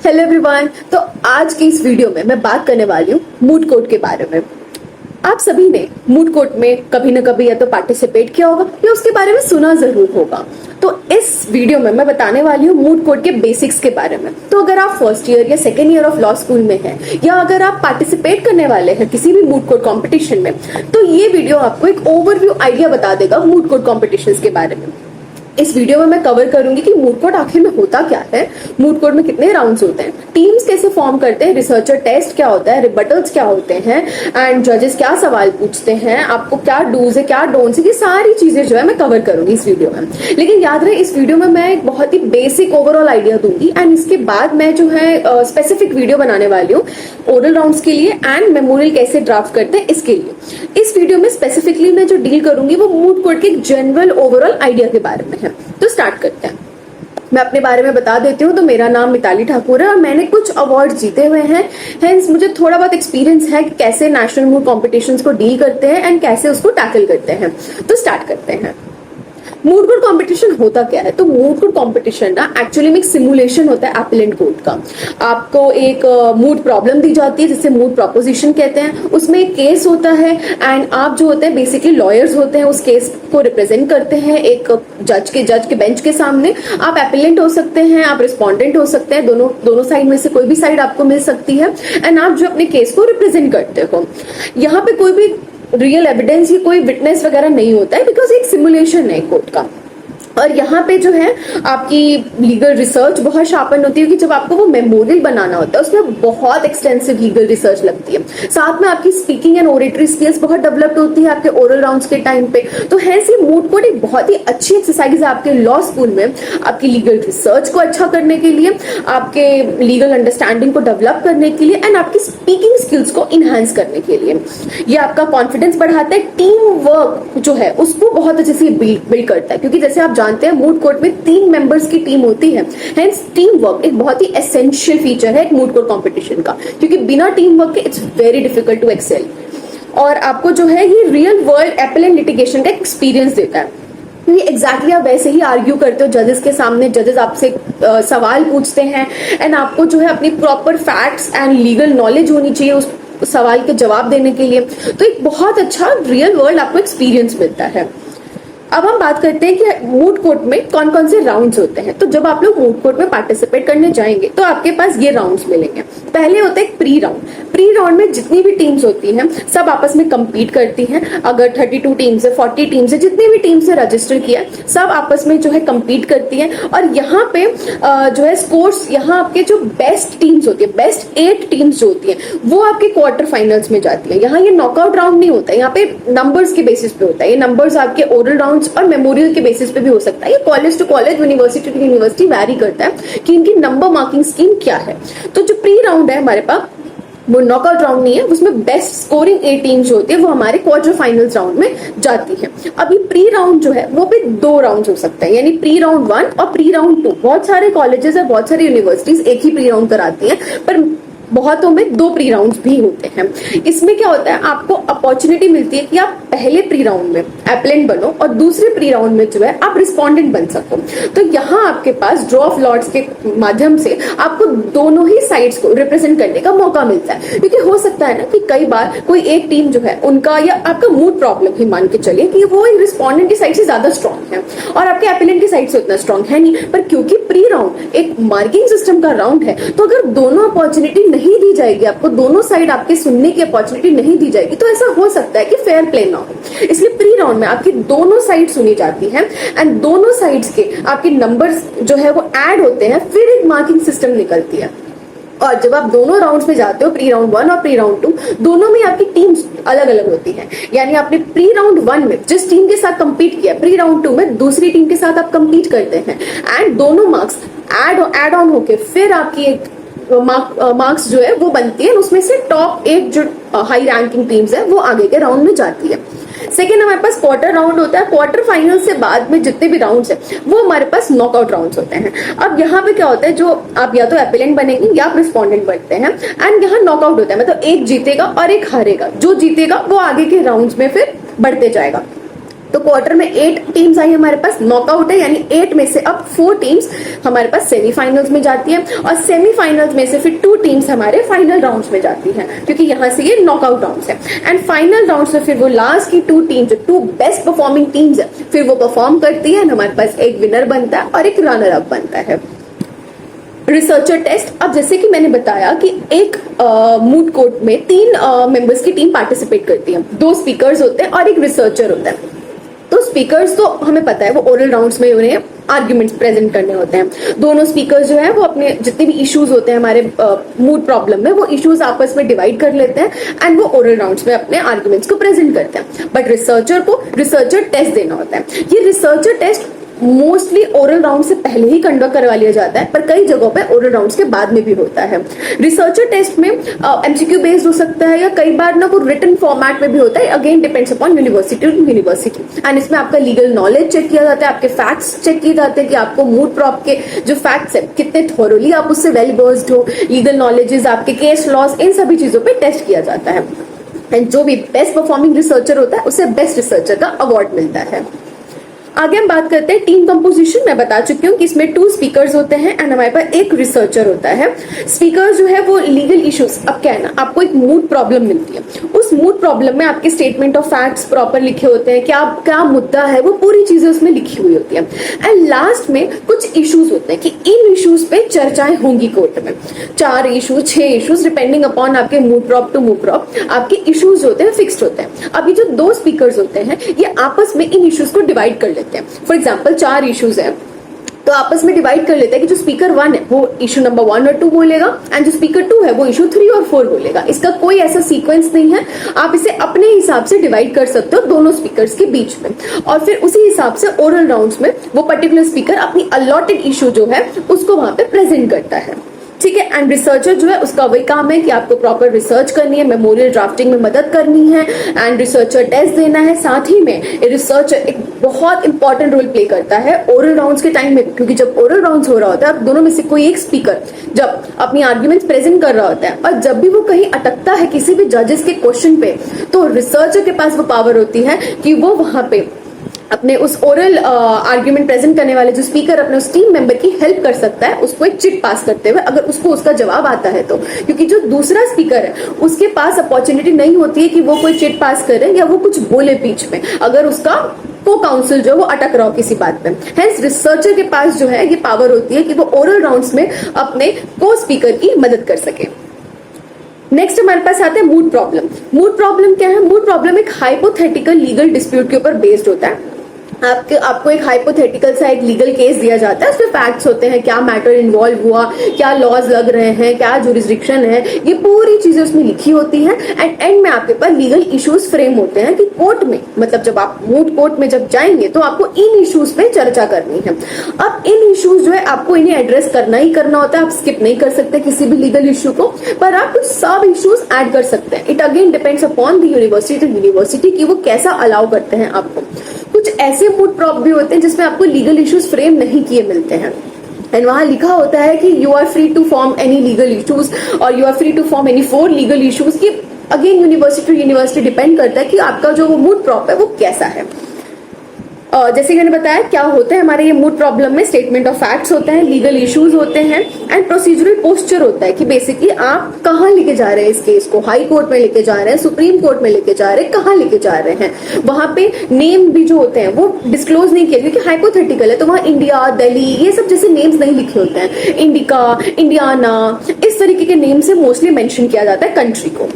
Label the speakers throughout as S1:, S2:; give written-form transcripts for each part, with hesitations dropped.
S1: Hello everyone. तो आज की इस वीडियो में मैं बात करने वाली हूँ मूड कोर्ट के बारे में। आप सभी ने मूड कोर्ट में कभी ना कभी या तो पार्टिसिपेट किया होगा या उसके बारे में सुना जरूर होगा। तो इस वीडियो में मैं बताने वाली हूँ मूड कोर्ट के बेसिक्स के बारे में। तो अगर आप फर्स्ट ईयर या second year of law school में हैं या अगर आप पार्टिसिपेट करने वाले हैं किसी भी मूड कोर्ट कॉम्पिटिशन में, तो ये वीडियो आपको एक ओवरव्यू आइडिया बता देगा मूड कोर्ट कॉम्पिटिशन्स के बारे में। इस वीडियो में मैं कवर करूंगी कि मूड कोर्ट आखिर में होता क्या है, मूड कोर्ट में कितने राउंड्स होते हैं, टीम्स कैसे फॉर्म करते हैं, रिसर्चर टेस्ट क्या होता है, रिबटल्स क्या होते हैं एंड जजेस क्या सवाल पूछते हैं, आपको क्या डूज है क्या डोंट्स है, ये सारी चीजें जो है मैं कवर करूंगी इस वीडियो में। लेकिन याद रहे इस वीडियो में मैं एक बहुत ही बेसिक ओवरऑल आइडिया दूंगी एंड इसके बाद मैं जो है स्पेसिफिक वीडियो बनाने वाली हूँ ओरल राउंड्स के लिए एंड मेमोरियल कैसे ड्राफ्ट करते हैं इसके लिए। इस वीडियो में स्पेसिफिकली मैं जो डील करूंगी वो मूड कोर्ट के जनरल ओवरऑल आइडिया के बारे में है। तो स्टार्ट करते हैं। मैं अपने बारे में बता देती हूँ। तो मेरा नाम मिताली ठाकुर है और मैंने कुछ अवार्ड जीते हुए हैं, हेंस मुझे थोड़ा बहुत एक्सपीरियंस है कि कैसे नेशनल मूड कॉम्पिटिशन्स को डील करते हैं एंड कैसे उसको टैकल करते हैं। तो स्टार्ट करते हैं। मूड कोर्ट कंपटीशन होता क्या है? तो मूड कोर्ट कंपटीशन ना एक्चुअली में एक सिमुलेशन होता है अपीलेंट कोर्ट का। आपको एक मूड प्रॉब्लम दी जाती है जिसे मूड प्रोपोजिशन कहते हैं। उसमें एक केस होता है एंड आप जो होते हैं बेसिकली लॉयर्स होते हैं, उस केस को रिप्रेजेंट करते हैं एक जज के बेंच के सामने। आप अपीलेंट हो सकते हैं, आप रिस्पॉन्डेंट हो सकते हैं, दोनों साइड में से कोई भी साइड आपको मिल सकती है एंड आप जो अपने केस को रिप्रेजेंट करते हो। यहाँ पे कोई भी रियल एविडेंस या कोई विटनेस वगैरह नहीं होता है बिकॉज एक सिमुलेशन है कोर्ट का। और यहाँ पे जो है आपकी लीगल रिसर्च बहुत शार्पन होती है कि जब आपको वो मेमोरियल बनाना होता है उसमें बहुत एक्सटेंसिव लीगल रिसर्च लगती है। साथ में आपकी स्पीकिंग एंड ओरेटरी स्किल्स बहुत डेवलप्ड होती है आपके ओरल राउंड्स के टाइम पे। तो हैंस ये मूड कोर्ट एक बहुत ही अच्छी एक्सरसाइज है आपके लॉ स्कूल में, आपकी लीगल रिसर्च को अच्छा करने के लिए, आपके लीगल अंडरस्टैंडिंग को डेवलप करने के लिए एंड आपकी स्पीकिंग स्किल्स को इनहांस करने के लिए। ये आपका कॉन्फिडेंस बढ़ाता है, टीम वर्क जो है उसको बहुत अच्छे से बिल्ड करता है क्योंकि जैसे आप जानते हैं मूड कोर्ट में 3 मेंबर्स की टीम होती है। हेंस टीम वर्क एक बहुत ही एसेंशियल फीचर है एक मूड कोर्ट कंपटीशन का, क्योंकि बिना टीम वर्क के it's very difficult to excel. और आपको जो है ये रियल वर्ल्ड अपीलेंट लिटिगेशन का एक्सपीरियंस देता है। ये एग्जैक्टली आप वैसे ही आर्ग्यू करते हो जजेस के सामने, जजेस आपसे सवाल पूछते हैं एंड आपको जो है अपनी proper facts and legal knowledge होनी चाहिए उस सवाल के जवाब देने के लिए। तो एक बहुत अच्छा रियल वर्ल्ड आपको एक्सपीरियंस मिलता है। अब हम बात करते हैं कि मूड कोर्ट में कौन कौन से राउंड्स होते हैं। तो जब आप लोग मूड कोर्ट में पार्टिसिपेट करने जाएंगे तो आपके पास ये राउंड्स मिलेंगे। पहले होता है प्री राउंड। प्री राउंड में जितनी भी टीम्स होती हैं सब आपस में compete करती हैं। अगर 32 टीम्स है, 40 टीम्स है, जितनी भी टीम्स से रजिस्टर किया सब आपस में जो है compete करती हैं। और यहाँ पे जो है स्कोर्स, यहाँ आपके जो बेस्ट टीम्स होती है, बेस्ट 8 टीम्स जो होती है वो आपके क्वार्टर फाइनल्स में जाती है। यहाँ ये नॉकआउट राउंड नहीं होता है, यहाँ पे नंबर्स के बेसिस पे होता है। ये नंबर्स आपके ओरल राउंड और मेमोरियल के बेसिस पे भी हो सकता है। ये college to college, university to university vary करता है कि इनकी नंबर मार्किंग स्कीम क्या है। तो जो प्री राउंड है हमारे पास वो नॉकआउट राउंड नहीं है, उसमें बेस्ट स्कोरिंग 8 टीम्स जो होती है वो हमारे क्वार्टर फाइनल्स राउंड में जाती है। अभी प्री राउंड जो है वो भी 2 राउंड हो सकते हैं, यानी प्री राउंड 1 और प्री राउंड 2। बहुत सारे कॉलेजेस और बहुत सारी यूनिवर्सिटीज एक ही प्री राउंड कराती हैं, पर बहुतों में 2 प्री राउंड्स भी होते हैं। इसमें क्या होता है, आपको अपॉर्चुनिटी मिलती है कि आप पहले प्री राउंड में अपीलेंट बनो और दूसरे प्री राउंड में जो है आप रिस्पॉन्डेंट बन सको। तो यहाँ आपके पास ड्रॉ ऑफ लॉट्स के माध्यम से आपको दोनों ही साइड्स को रिप्रेजेंट करने का मौका मिलता है। क्योंकि हो सकता है ना कि कई बार कोई एक टीम जो है उनका या आपका मूड प्रॉब्लम ही मान के चलिए कि वो रिस्पॉन्डेंट की साइड से ज्यादा स्ट्रॉन्ग है और आपके अपीलेंट की साइड से उतना स्ट्रॉन्ग है नहीं। पर क्योंकि प्री राउंड एक मार्किंग सिस्टम का राउंड है, तो अगर दोनों अपॉर्चुनिटी नहीं दी जाएगी, आपको दोनों साइड आपके सुनने की अपॉर्चुनिटी नहीं दी जाएगी, तो ऐसा हो सकता है कि फेयर प्ले ना हो। इसलिए प्री राउंड में आपकी दोनों साइड सुनी जाती है एंड दोनों साइड्स के आपके नंबर्स जो है वो ऐड होते हैं, फिर एक मार्किंग सिस्टम निकलती है। और जब आप दोनों राउंड्स में जाते हो, प्री राउंड 1 और प्री राउंड 2, दोनों में आपकी टीम्स अलग अलग होती हैं। यानी आपने प्री राउंड 1 में जिस टीम के साथ कंपीट किया, प्री राउंड 2 में दूसरी टीम के साथ आप कंपीट करते हैं एंड दोनों मार्क्स ऐड ऑन होके फिर आपकी एक मार्क्स जो है वो बनती है। उसमें से टॉप 8 जो हाई रैंकिंग टीम्स है वो आगे के राउंड में जाती है। सेकेंड हमारे पास क्वार्टर राउंड होता है। क्वार्टर फाइनल से बाद में जितने भी राउंड्स है वो हमारे पास नॉकआउट राउंड्स होते हैं। अब यहाँ पे क्या होता है, जो आप या तो अपीलेंट बनेंगे या आप रिस्पॉन्डेंट बनते हैं एंड यहाँ नॉकआउट होता है, मतलब एक जीतेगा और एक हारेगा। जो जीतेगा वो आगे के राउंड्स में फिर बढ़ते जाएगा। तो क्वार्टर में 8 टीम्स आई हमारे पास, नॉकआउट है, यानी 8 में से अब 4 टीम्स हमारे पास सेमीफाइनल्स में जाती है और सेमीफाइनल्स में से फिर 2 टीम्स हमारे फाइनल राउंड्स में जाती हैं, क्योंकि यहां से ये नॉकआउट राउंड्स है। एंड फाइनल राउंड्स में फिर वो लास्ट की 2 टीम्स, 2 बेस्ट परफॉर्मिंग टीम्स है, फिर वो परफॉर्म करती है, हमारे पास एक विनर बनता है और एक रनर अप बनता है। रिसर्चर टेस्ट, अब जैसे कि मैंने बताया कि एक मूड कोर्ट में 3 मेंबर्स की टीम पार्टिसिपेट करती है, 2 स्पीकर्स होते हैं और एक रिसर्चर होता है। तो स्पीकर्स तो हमें पता है वो ओरल राउंड्स में उन्हें आर्ग्यूमेंट्स प्रेजेंट करने होते हैं। दोनों स्पीकर्स जो है वो अपने जितने भी इश्यूज होते हैं हमारे मूड प्रॉब्लम में, वो इश्यूज आपस में डिवाइड कर लेते हैं एंड वो ओरल राउंड्स में अपने आर्ग्यूमेंट्स को प्रेजेंट करते हैं। बट रिसर्चर को रिसर्चर टेस्ट देना होता है। ये researcher test mostly oral round से पहले ही कंडक्ट करवा लिया जाता है, पर कई जगहों पे ओरल राउंड्स के बाद में भी होता है। रिसर्चर टेस्ट में एमसीक्यू बेस्ड हो सकता है या कई बार ना वो रिटन फॉर्मेट में भी होता है, again depends upon university to university. And इसमें आपका लीगल नॉलेज चेक किया जाता है, आपके फैक्ट्स चेक किए जाते हैं कि आपको मूड प्रॉप के जो फैक्ट्स है कितने थोरोली आप उससे वेल वर्स्ड हो, लीगल नॉलेजेस, आपके केस लॉस, इन सभी चीजों पे टेस्ट किया जाता है। एंड जो भी बेस्ट परफॉर्मिंग रिसर्चर होता है उसे बेस्ट रिसर्चर का अवार्ड मिलता है। आगे हम बात करते हैं टीम कंपोजिशन। मैं बता चुकी हूँ कि इसमें 2 स्पीकर्स होते हैं एंड हमारे पास एक रिसर्चर होता है। स्पीकर जो है वो लीगल इश्यूज, अब क्या है ना, आपको एक मूड प्रॉब्लम मिलती है, उस मूड प्रॉब्लम में आपके स्टेटमेंट ऑफ फैक्ट्स प्रॉपर लिखे होते हैं, क्या क्या मुद्दा है वो पूरी चीजें उसमें लिखी हुई होती है। एंड लास्ट में कुछ इश्यूज होते हैं कि इन इश्यूज पे चर्चाएं होंगी कोर्ट में। 4 इश्यूज 6 इश्यूज डिपेंडिंग अपॉन आपके moot prop to moot prop, आपके इश्यूज होते हैं फिक्स्ड होते हैं। अभी जो 2 स्पीकर्स होते हैं ये आपस में इन इश्यूज को डिवाइड कर लेते हैं। फॉर एग्जाम्पल 4 इश्यूज है तो आपस में डिवाइड कर लेते हैं कि जो स्पीकर 1 है वो इशू नंबर 1 और 2 बोलेगा एंड जो स्पीकर 2 है वो इशू 3 और 4 बोलेगा। इसका कोई ऐसा सीक्वेंस नहीं है, आप इसे अपने हिसाब से डिवाइड कर सकते हो दोनों स्पीकर्स के बीच में, और फिर उसी हिसाब से ओरल राउंड्स में वो पर्टिकुलर स्पीकर अपनी अलॉटेड इशू जो है उसको वहां पे प्रेजेंट करता है। ठीक है। एंड रिसर्चर जो है उसका वही काम है कि आपको प्रॉपर रिसर्च करनी है, मेमोरियल ड्राफ्टिंग में मदद करनी है एंड रिसर्चर टेस्ट देना है। साथ ही में रिसर्चर एक बहुत इंपॉर्टेंट रोल प्ले करता है ओरल राउंड्स के टाइम में, क्योंकि जब ओरल राउंड्स हो रहा होता है दोनों में से कोई एक स्पीकर जब अपनी आर्ग्यूमेंट्स प्रेजेंट कर रहा होता है और जब भी वो कहीं अटकता है किसी भी जजेस के क्वेश्चन पे, तो रिसर्चर के पास वो पावर होती है कि वो वहां पे अपने उस ओरल आर्ग्यूमेंट प्रेजेंट करने वाले जो स्पीकर अपने उस टीम मेंबर की हेल्प कर सकता है उसको एक चिट पास करते हुए, अगर उसको उसका जवाब आता है तो। क्योंकि जो दूसरा स्पीकर है उसके पास अपॉर्चुनिटी नहीं होती है कि वो कोई चिट पास करे या वो कुछ बोले बीच में, अगर उसका को काउंसिल जो वो अटक रहा हो किसी बात पे। हेंस रिसर्चर के पास जो है ये पावर होती है कि वो ओरल राउंड्स में अपने को स्पीकर की मदद कर सके। नेक्स्ट हमारे पास आते हैं मूड प्रॉब्लम। मूड प्रॉब्लम क्या है? मूड प्रॉब्लम एक हाइपोथेटिकल लीगल डिस्प्यूट के ऊपर बेस्ड होता है। आपको एक हाइपोथेटिकल सा एक लीगल केस दिया जाता है, उसमें फैक्ट्स होते हैं, क्या मैटर इन्वॉल्व हुआ, क्या लॉज लग रहे हैं, क्या जुरिस्डिक्शन है, ये पूरी चीजें उसमें लिखी होती हैं। एंड एंड में आपके पास लीगल इश्यूज फ्रेम होते हैं कि कोर्ट में, मतलब जब आप मूड कोर्ट में जब जाएंगे तो आपको इन इश्यूज पे चर्चा करनी है। अब इन इश्यूज जो है आपको इन्हें एड्रेस करना ही करना होता है, आप स्किप नहीं कर सकते किसी भी लीगल इश्यू को, पर आप कुछ सब इश्यूज ऐड कर सकते हैं। It again depends upon the university to university कि वो कैसा अलाउ करते हैं आपको। कुछ ऐसे मूड प्रॉप भी होते हैं जिसमें आपको लीगल इश्यूज फ्रेम नहीं किए मिलते हैं एंड वहां लिखा होता है कि you are free to form any legal issues और you are free to form any 4 legal issues. की again university to university depend करता है कि आपका जो मूड प्रॉप है वो कैसा है। जैसे कि मैंने बताया क्या होता है हमारे ये मूड प्रॉब्लम में, स्टेटमेंट ऑफ फैक्ट्स होते हैं, लीगल इश्यूज होते हैं एंड प्रोसीजरल पोस्चर होता है कि बेसिकली आप कहाँ लेके जा रहे हैं इस केस को, हाई कोर्ट में लेके जा रहे हैं, सुप्रीम कोर्ट में लेके जा रहे हैं, कहाँ लेके जा रहे हैं। वहां पे नेम भी जो होते हैं वो डिस्क्लोज नहीं किया क्योंकि हाइपोथेटिकल है, तो वहां इंडिया, दिल्ली, ये सब जैसे नेम्स नहीं लिखे होते हैं। इंडिका, इंडियाना, इस तरीके के नेम से मोस्टली मेंशन किया जाता है कंट्री को।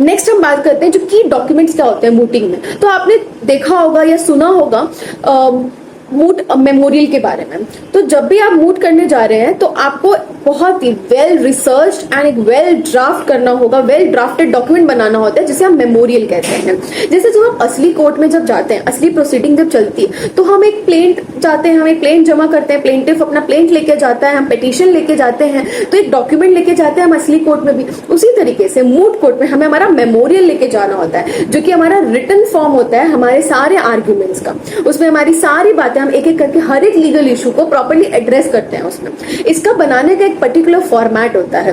S1: नेक्स्ट हम बात करते हैं जो की डॉक्यूमेंट्स क्या होते हैं मूटिंग में। तो आपने देखा होगा या सुना होगा मूट मेमोरियल के बारे में। तो जब भी आप मूट करने जा रहे हैं तो आपको बहुत ही वेल रिसर्च्ड एंड एक वेल ड्राफ्ट करना होगा, वेल ड्राफ्टेड डॉक्यूमेंट बनाना होता है जिसे हम मेमोरियल कहते हैं। जैसे जब हम असली कोर्ट में जब जाते हैं, असली प्रोसीडिंग जब चलती है तो हम एक प्लेंट जाते हैं, हम एक प्लेंट जमा करते हैं, प्लेंटिफ अपना प्लेंट लेके जाता है, हम पिटीशन लेके जाते हैं, तो एक डॉक्यूमेंट लेके जाते हैं हम असली कोर्ट में भी। उसी तरीके से मूट कोर्ट में हमें हमारा मेमोरियल लेके जाना होता है जो कि हमारा रिटन फॉर्म होता है हमारे सारे आर्ग्यूमेंट्स का। उसमें हमारी सारी बातें हम एक एक करके हर एक लीगल इशू को प्रॉपर्ली एड्रेस करते हैं उसमें। इसका बनाने का एक पर्टिकुलर फॉर्मेट होता है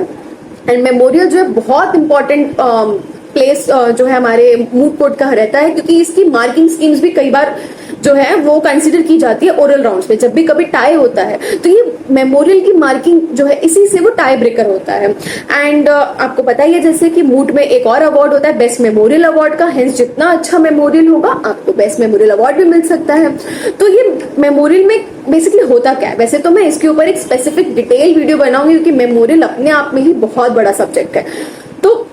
S1: एंड मेमोरियल जो है बहुत इंपॉर्टेंट प्लेस जो है हमारे मूड कोर्ट का रहता है, क्योंकि इसकी मार्किंग स्कीम्स भी कई बार जो है वो कंसीडर की जाती है ओरल राउंड्स में। जब भी कभी टाई होता है तो ये मेमोरियल की मार्किंग जो है इसी से वो टाई ब्रेकर होता है। एंड आपको पता ही है जैसे कि मूड में एक और अवार्ड होता है बेस्ट मेमोरियल अवार्ड का, हेंस जितना अच्छा मेमोरियल होगा आपको बेस्ट मेमोरियल अवार्ड भी मिल सकता है। तो ये मेमोरियल में बेसिकली होता क्या है, वैसे तो मैं इसके ऊपर एक स्पेसिफिक डिटेल वीडियो बनाऊंगी क्योंकि मेमोरियल अपने आप में ही बहुत बड़ा सब्जेक्ट है। तो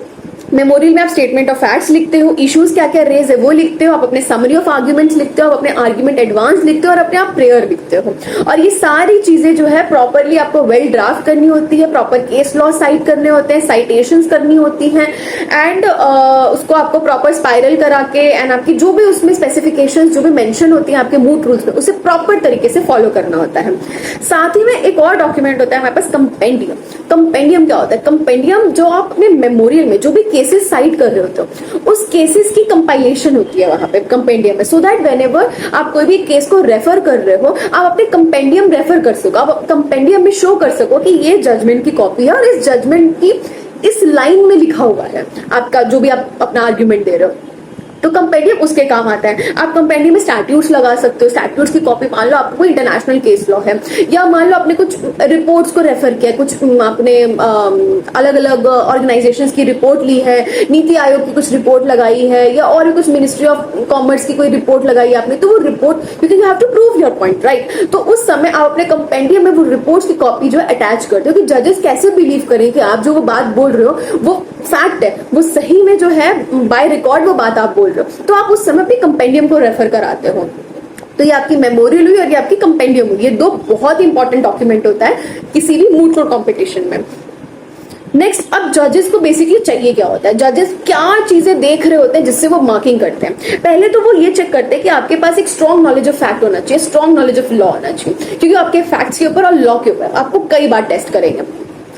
S1: मेमोरियल में आप स्टेटमेंट ऑफ फैक्ट्स लिखते हो, इश्यूज क्या क्या रेज है वो लिखते हो, आप अपने समरी ऑफ आर्ग्यूमेंट्स लिखते हो, आप अपने आर्ग्यूमेंट एडवांस लिखते हो और अपने आप प्रेयर लिखते हो। और ये सारी चीजें जो है प्रॉपरली आपको वेल ड्राफ्ट करनी होती है, प्रॉपर केस लॉ साइट करने होते हैं, साइटेशंस करनी होती हैं, एंड उसको आपको प्रॉपर स्पाइरल करा के एंड आपकी जो भी उसमें स्पेसिफिकेशंस जो भी मेंशन होती है आपके मूड रूल्स में, उसे प्रॉपर तरीके से फॉलो करना होता है। साथ ही में एक और डॉक्यूमेंट होता है हमारे पास कंपेंडियम। कंपेंडियम क्या होता है? कंपेंडियम जो आप अपने मेमोरियल में जो भी केसेस साइट कर रहे होते हो उस केसेस की कंपाइलेशन होती है वहां पे कंपेंडियम में, सो दैट व्हेनेवर आप कोई भी केस को रेफर कर रहे हो आप अपने कंपेंडियम रेफर कर सको, आप कंपेंडियम में शो कर सको कि ये जजमेंट की कॉपी है और इस जजमेंट की इस लाइन में लिखा हुआ है आपका जो भी आप अपना आर्ग्यूमेंट दे रहे हो। तो कंपेंडियम उसके काम आता है। आप कंपेंडियम में स्टैट्यूट्स लगा सकते हो, स्टैट्यूट्स की कॉपी, मान लो आपको कोई इंटरनेशनल केस लॉ है या मान लो आपने कुछ रिपोर्ट्स को रेफर किया, कुछ आपने अलग अलग ऑर्गेनाइजेशंस की रिपोर्ट ली है, नीति आयोग की कुछ रिपोर्ट लगाई है या और कुछ मिनिस्ट्री ऑफ कॉमर्स की कोई रिपोर्ट लगाई है आपने, तो वो रिपोर्ट क्योंकि you have to prove your point right, तो उस समय आप अपने कंपेंडियम में वो रिपोर्ट्स की कॉपी जो है अटैच करते हो कि जजेस कैसे बिलीव करें कि आप जो वो बात बोल रहे हो वो फैक्ट है, वो सही में जो है बाय रिकॉर्ड वो बात आप बोल रहे हो, तो आप उस समय अपने कंपेंडियम को रेफर कराते हो। तो ये आपकी मेमोरियल हुई और ये आपकी कंपेंडियम हुई, ये दो बहुत ही इंपॉर्टेंट डॉक्यूमेंट होता है किसी भी मूड कोर्ट कॉम्पिटिशन में। नेक्स्ट, अब जजेस को बेसिकली चाहिए क्या होता है, जजेस क्या चीजें देख रहे होते हैं जिससे वो मार्किंग करते हैं। पहले तो वो ये चेक करते हैं कि आपके पास एक स्ट्रॉन्ग नॉलेज ऑफ फैक्ट होना चाहिए, स्ट्रॉन्ग नॉलेज ऑफ लॉ होना चाहिए, क्योंकि आपके फैक्ट्स के ऊपर और लॉ के ऊपर आपको कई बार टेस्ट करेंगे।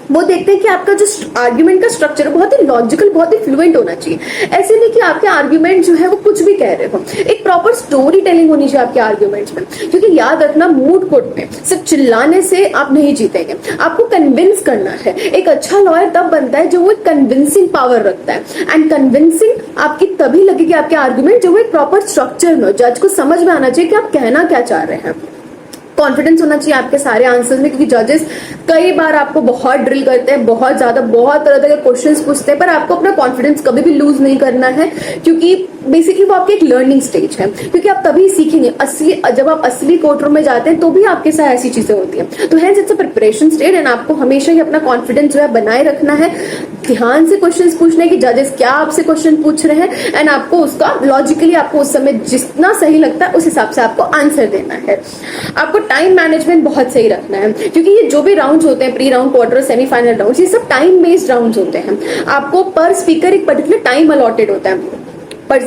S1: वो देखते हैं कि आपका जो आर्ग्यूमेंट का स्ट्रक्चर है बहुत ही लॉजिकल, बहुत ही फ्लुएंट होना चाहिए। ऐसे नहीं कि आपके आर्ग्यूमेंट जो है वो कुछ भी कह रहे हो, एक प्रॉपर स्टोरी टेलिंग होनी चाहिए आपके आर्ग्यूमेंट्स में, क्योंकि याद रखना मूड कोर्ट में सिर्फ चिल्लाने से आप नहीं जीतेंगे, आपको कन्विंस करना है। एक अच्छा लॉयर तब बनता है जो वो कन्विंसिंग पावर रखता है, एंड कन्विंसिंग आपकी तभी लगेगी आपके आर्ग्यूमेंट जो वो एक प्रॉपर स्ट्रक्चर में, जज को समझ में आना चाहिए कि आप कहना क्या चाह रहे हैं। कॉन्फिडेंस होना चाहिए आपके सारे आंसर्स में, क्योंकि जजेस कई बार आपको बहुत ड्रिल करते हैं, बहुत ज्यादा बहुत तरह तरह के क्वेश्चंस पूछते हैं, पर आपको अपना कॉन्फिडेंस कभी भी लूज नहीं करना है, क्योंकि बेसिकली वो आपकी एक लर्निंग स्टेज है, क्योंकि आप तभी सीखेंगे। असली जब आप असली कोर्ट रूम में जाते हैं तो भी आपके साथ ऐसी चीजें होती हैं, तो hence it's a preparation stage and आपको हमेशा ही अपना कॉन्फिडेंस जो है बनाए रखना है, ध्यान से क्वेश्चंस पूछने की जजेस क्या आपसे क्वेश्चन पूछ रहे हैं, एंड आपको उसका लॉजिकली आपको उस समय जितना सही लगता है उस हिसाब से आपको आंसर देना है। आपको टाइम मैनेजमेंट बहुत सही रखना है, क्योंकि ये जो भी राउंड्स होते हैं, pre round, quarter, semifinal rounds, ये सब टाइम बेस्ड राउंड्स होते हैं। आपको पर स्पीकर एक पर्टिकुलर टाइम अलॉटेड होता है, पर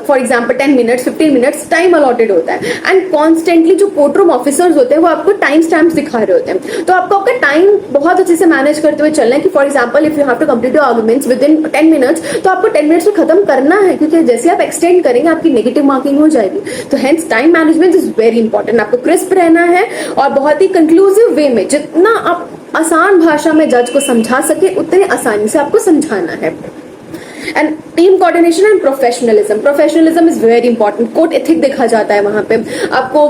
S1: for example 10 minutes 15 minutes time allotted होता है, एंड कॉन्स्टेंटली जो कोर्ट रूम ऑफिसर्स होते हैं वो आपको टाइम स्टैम्प्स दिखा रहे होते हैं, तो आपको आपका टाइम बहुत अच्छे से मैनेज करते हुए चलना है कि for example if you have to complete your arguments within 10 minutes, तो आपको 10 मिनट्स में खत्म करना है, क्योंकि जैसे आप एक्सटेंड करेंगे आपकी नेगेटिव मार्किंग हो जाएगी। तो hence time management is very important, आपको क्रिस्प रहना है और बहुत ही कंक्लूसिव वे में, जितना आप आसान भाषा में जज को समझा सके उतने आसानी से आपको समझाना है। And team coordination and professionalism is very important. Court ethic देखा जाता है वहां पे, आपको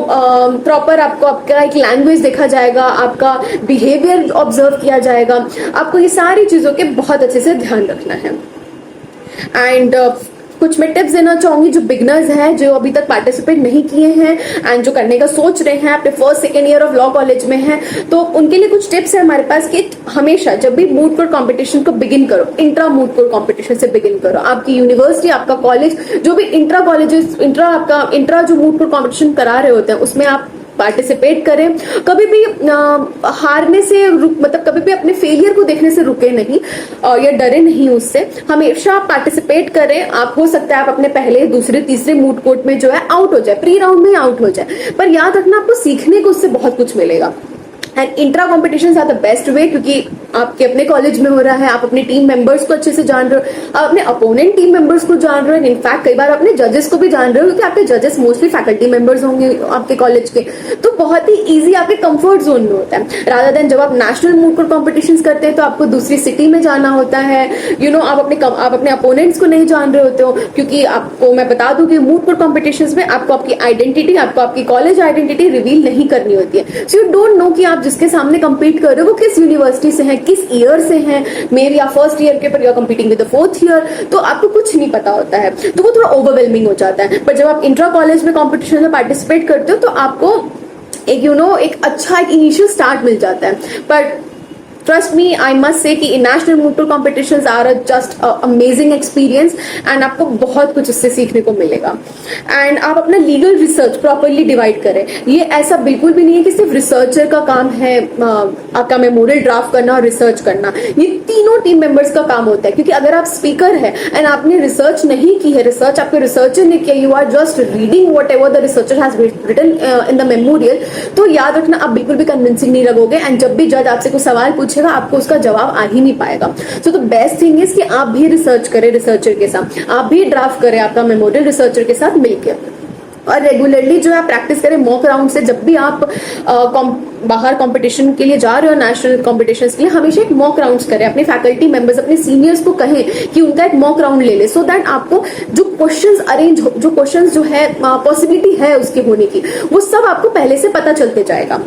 S1: प्रॉपर आपको आपका एक लैंग्वेज देखा जाएगा, आपका बिहेवियर ऑब्जर्व किया जाएगा, आपको ये सारी चीजों के बहुत अच्छे से ध्यान रखना है। एंड कुछ मैं टिप्स देना चाहूंगी जो बिगनर्स हैं, जो अभी तक पार्टिसिपेट नहीं किए हैं एंड जो करने का सोच रहे हैं, अपने first second year of law college में हैं, तो उनके लिए कुछ टिप्स है हमारे पास कि हमेशा जब भी मूड कोर्ट कंपटीशन को बिगिन करो, इंट्रा मूड कोर्ट कंपटीशन से बिगिन करो। आपकी यूनिवर्सिटी, आपका कॉलेज, जो भी इंट्रा कॉलेजेस, इंट्रा जो मूड कोर्ट कंपटीशन करा रहे होते हैं उसमें आप पार्टिसिपेट करें। कभी भी हारने से मतलब कभी भी अपने फेलियर को देखने से रुके नहीं या डरे नहीं उससे, हमेशा पार्टिसिपेट करें। आप हो सकता है आप अपने पहले, दूसरे, तीसरे मूड कोर्ट में जो है आउट हो जाए, प्री राउंड में आउट हो जाए, पर याद रखना आपको सीखने को उससे बहुत कुछ मिलेगा। And intra competition are the best way, क्योंकि आपके अपने कॉलेज में हो रहा है, आप अपने टीम मेंबर्स को अच्छे से जान रहे हो, आप अपने अपोनेंट टीम मेंबर्स को जान रहे हो, इनफैक्ट कई बार अपने जजेस को भी जान रहे हो, क्योंकि आपके जजेस मोस्टली फैकल्टी मेंबर्स होंगे आपके कॉलेज के, तो बहुत ही ईजी आपके कंफर्ट जोन में होता है। रादर देन जब आप नेशनल मूड कोर्ट कॉम्पिटिशन करते हैं तो आपको दूसरी सिटी में जाना होता है, आप अपने अपोनेंट्स को नहीं जान रहे होते हो, क्योंकि आपको मैं बता दूं कि मूड कोर्ट कॉम्पिटिशन्स में आपको आपकी आइडेंटिटी, आपको आपकी कॉलेज आइडेंटिटी रिवील नहीं करनी होती है। सो यू डोंट नो कि आप जिसके सामने compete कर रहे हो वो किस यूनिवर्सिटी से हैं, किस ईयर से हैं, मे बी आप फर्स्ट ईयर के पर you are competing with the fourth year, तो आपको कुछ नहीं पता होता है, तो वो थोड़ा ओवरवेलमिंग हो जाता है। पर जब आप इंट्रा कॉलेज में कॉम्पिटिशन में पार्टिसिपेट करते हो तो आपको एक अच्छा एक इनिशियल स्टार्ट मिल जाता है। पर ट्रस्ट मी, आई मस्ट से कि national moot court competitions are just amazing experience and आपको बहुत कुछ इससे सीखने को मिलेगा। एंड आप अपना लीगल रिसर्च प्रॉपरली डिवाइड करें। ये ऐसा बिल्कुल भी नहीं है कि सिर्फ रिसर्चर का काम है आपका मेमोरियल ड्राफ्ट करना और रिसर्च करना, ये तीनों टीम मेंबर्स का काम होता है। क्योंकि अगर आप स्पीकर है एंड आपने रिसर्च नहीं की है, रिसर्च आपके रिसर्चर ने किया, you are just reading whatever the researcher has written in the memorial, तो याद रखना आप बिल्कुल भी कन्विंसिंग नहीं लगोगे एंड जब भी जज आपसे कोई सवाल पूछेगा आपको उसका जवाब आ ही नहीं पाएगा। So the best thing is कि आप भी रिसर्च करें रिसर्चर के साथ, आप भी ड्राफ्ट करें आपका मेमोरियल रिसर्चर के साथ मिलकर, और रेगुलरली जो है प्रैक्टिस करें मॉक राउंड से। जब भी आप बाहर कंपटीशन के लिए जा रहे हो, नेशनल कॉम्पिटिशन्स के लिए, हमेशा एक मॉक राउंड्स करें। अपने फैकल्टी मेंबर्स, अपने सीनियर्स को कहें कि उनका एक मॉक राउंड ले ले, सो दैट आपको जो क्वेश्चंस जो है पॉसिबिलिटी है उसके होने की, वो सब आपको पहले से पता चलते जाएगा।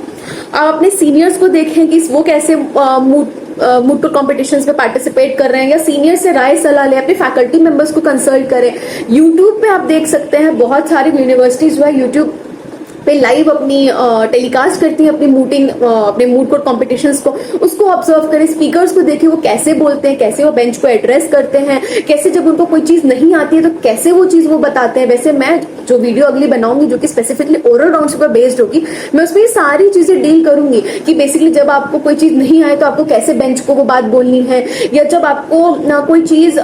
S1: आप अपने सीनियर्स को देखें कि वो कैसे मूड कोर्ट कॉम्पिटिशन्स में पार्टिसिपेट कर रहे हैं, या सीनियर से राय सलाह ले, अपने फैकल्टी मेंबर्स को कंसल्ट करें। यूट्यूब पे आप देख सकते हैं बहुत सारी यूनिवर्सिटीज जो है यूट्यूब पे लाइव अपनी टेलीकास्ट करती है अपनी अपने मूड कोर्ट कॉम्पिटिशन्स को, उसको ऑब्जर्व करें। स्पीकर्स को देखिए वो कैसे बोलते हैं, कैसे वो बेंच को एड्रेस करते हैं, कैसे जब उनको कोई चीज नहीं आती है तो कैसे वो चीज वो बताते हैं। वैसे मैं जो वीडियो अगली बनाऊंगी जो कि स्पेसिफिकली ओरल राउंड्स पर बेस्ड होगी, मैं उसमें ये सारी चीजें डील करूंगी कि बेसिकली जब आपको कोई चीज नहीं आए तो आपको कैसे बेंच को वो बात बोलनी है, या जब आपको कोई चीज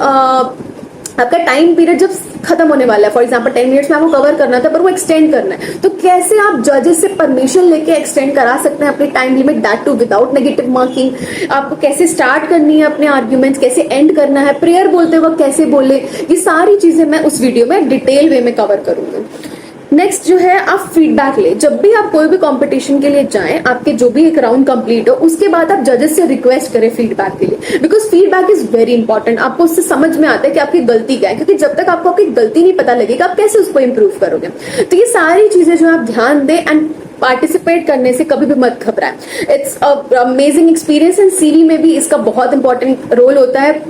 S1: आपका टाइम पीरियड जब खत्म होने वाला है, फॉर एग्जांपल 10 मिनट्स में आपको कवर करना था पर वो एक्सटेंड करना है, तो कैसे आप जजेस से परमिशन लेके एक्सटेंड करा सकते हैं अपनी time limit, that too without negative marking. आपको कैसे स्टार्ट करनी है अपने आर्ग्यूमेंट्स, कैसे एंड करना है, प्रेयर बोलते वक्त कैसे बोले, ये सारी चीजें मैं उस वीडियो में डिटेल वे में कवर करूंगी। नेक्स्ट जो है आप फीडबैक ले। जब भी आप कोई भी कंपटीशन के लिए जाएं, आपके जो भी एक राउंड कंप्लीट हो उसके बाद आप जजेस से रिक्वेस्ट करें फीडबैक के लिए, because feedback is very important. आपको उससे समझ में आता है कि आपकी गलती क्या है, क्योंकि जब तक आपको आपकी गलती नहीं पता लगेगा आप कैसे उसको इंप्रूव करोगे। तो ये सारी चीजें जो आप ध्यान दें एंड पार्टिसिपेट करने से कभी भी मत घबराएं। It's amazing experience and CV में भी इसका बहुत इंपॉर्टेंट रोल होता है।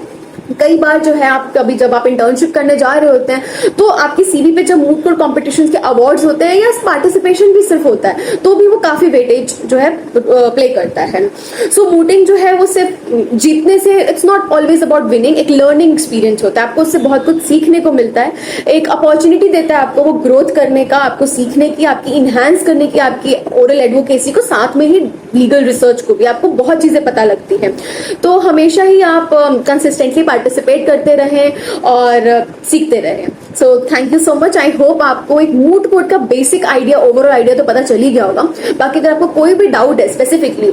S1: कई बार जो है आप कभी जब आप इंटर्नशिप करने जा रहे होते हैं तो आपकी सीवी पे जब मूड कोर्ट कॉम्पिटिशन्स के अवार्ड्स होते हैं या पार्टिसिपेशन भी सिर्फ होता है तो भी वो काफी वेटेज जो है प्ले करता है। सो मूटिंग जो है वो सिर्फ जीतने से, it's not always about winning, एक लर्निंग एक्सपीरियंस होता है। आपको उससे बहुत कुछ सीखने को मिलता है, एक अपॉर्चुनिटी देता है आपको वो ग्रोथ करने का, आपको सीखने की, आपकी इनहेंस करने की, आपकी ओरल एडवोकेसी को, साथ में ही लीगल रिसर्च को भी, आपको बहुत चीजें पता लगती हैं। तो हमेशा ही आप कंसिस्टेंटली पार्टिसिपेट करते रहें और सीखते रहें। So thank you so much. I hope आपको एक मूड कोर्ट का बेसिक आइडिया, ओवरऑल आइडिया तो पता चल ही गया होगा। बाकी अगर आपको कोई भी डाउट है स्पेसिफिकली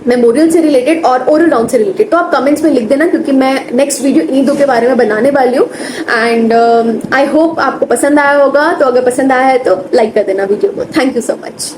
S1: मेमोरियल से रिलेटेड और ओरल राउंड से रिलेटेड तो आप कमेंट्स में लिख देना, क्योंकि मैं नेक्स्ट वीडियो इन्हीं दो के बारे में बनाने वाली हूँ। एंड आई होप आपको पसंद आया होगा, तो अगर पसंद आया है तो लाइक कर देना वीडियो को। Thank you so much.